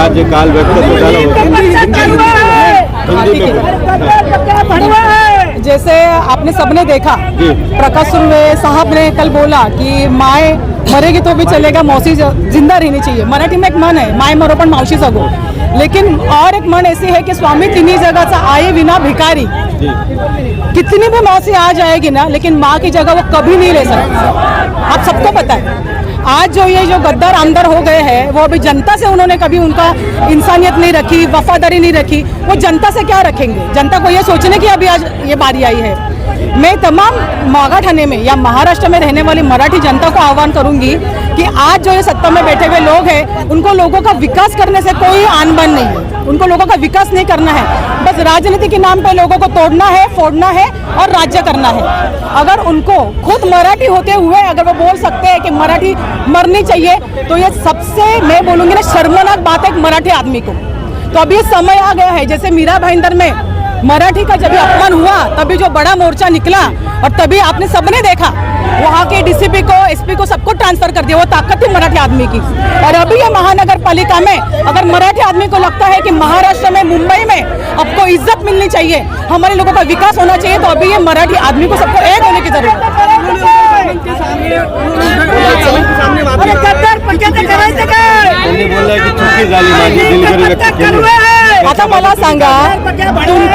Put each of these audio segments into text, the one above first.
जे काल व्यक्त झालं होतं, जैसे आपने सबने देखा, प्रकाश सुर्वे साहब ने कल बोला कि माय मरेगी तो भी चलेगा, मौसी जिंदा रहनी चाहिए। मराठी में एक मन है, माय मरो पण मावशी जगो। लेकिन और एक मन ऐसी है कि स्वामी तिन्ही जगाचा आए विना भिकारी। कितनी भी मौसी आ जाएगी ना, लेकिन माँ की जगह वो कभी नहीं ले सकती। आप सबको पता है। आज जो ये जो गद्दार आमदार हो गए हैं, वो अभी जनता से उन्होंने कभी उनका इंसानियत नहीं रखी, वफादारी नहीं रखी। वो जनता से क्या रखेंगे? जनता को ये सोचने की अभी आज ये बारी आई है। मैं तमाम मागाठाणे में या महाराष्ट्र में रहने वाली मराठी जनता को आह्वान करूंगी कि आज जो ये सत्ता में बैठे हुए लोग हैं, उनको लोगों का विकास करने से कोई आन बान नहीं है। उनको लोगों का विकास नहीं करना है, बस राजनीति के नाम पे लोगों को तोड़ना है, फोड़ना है और राज्य करना है। अगर उनको खुद मराठी होते हुए अगर वो बोल सकते हैं कि मराठी मरनी चाहिए, तो ये सबसे मैं बोलूँगी ना शर्मनाक बात है एक मराठी आदमी को। तो अभी समय आ गया है, जैसे मीरा भाईंदर में मराठी का जब अपमान हुआ, तभी जो बड़ा मोर्चा निकला और तभी आपने सबने देखा वहाँ के डीसीपी को, एसपी को, सबको ट्रांसफर कर दिया। वो ताकत थी मराठी आदमी की। और अभी ये महानगर पालिका में अगर मराठी आदमी को लगता है कि महाराष्ट्र में, मुंबई में आपको इज्जत मिलनी चाहिए, हमारे लोगों का विकास होना चाहिए, तो अभी ये मराठी आदमी को सबको एक होने की जरूरत है। आता मला सांगा,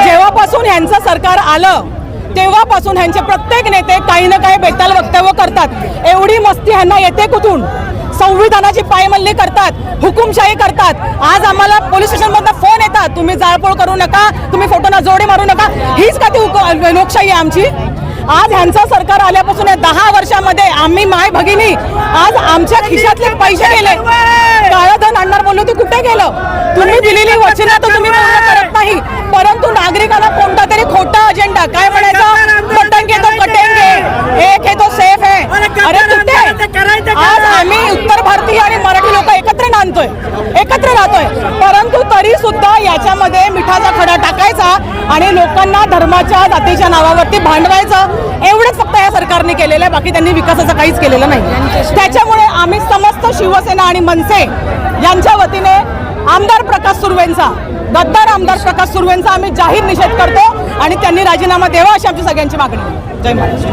जेव्हापासून यांचं सरकार आलं तेव्हापासून ह्यांचे प्रत्येक नेते काही ना काही बेताल वक्तव्य करतात। एवढी मस्ती ह्यांना येते कुठून? संविधानाची पायमल्ली करतात, हुकुमशाही करतात। आज आम्हाला पोलीस स्टेशनमधून फोन येतात, तुम्ही जाळपोळ करू नका, तुम्ही फोटोना जोडे मारू नका। हीच का ती लोकशाही आहे आमची? आज ह्यांचं सरकार आल्यापासून 10 वर्षामध्ये आम्ही माय भगिनी आज आमच्या खिशातले पैसे गेले। काळं धन आणणार बोललो ते कुठे गेलं? तुम्ही दिलेली वचनं तर तुम्ही पूर्ण करत नाही, परंतु नागरिकांना कोणता तरी खोटा अजेंडा, काय म्हणायचं, पटंगे तो कटेंगे, एक है तो सेफ है। अरे कुठे? आज आम्ही उत्तर भारतीय आणि मराठी लोक एकत्र नांदतोय, एकत्र राहतोय, परंतु तरी सुद्धा याच्यामध्ये मिठाचा खडा टाकायचा आणि लोकांना धर्माच्या जातीच्या नावावरती भांडवायचं, एवढंच फक्त या सरकारने केलेलं आहे। बाकी त्यांनी विकासाचं काहीच केलेलं नाही। त्याच्यामुळे आम्ही समस्त शिवसेना आणि मनसे यांच्या वतीने आमदार प्रकाश सुर्वेंचा, गद्दार आमदार प्रकाश सुर्वेंचा आम्ही जाहीर निषेध करतो आणि त्यांनी राजीनामा द्यावा अशी आमची सगळ्यांची मागणी आहे। जय महाराष्ट्र।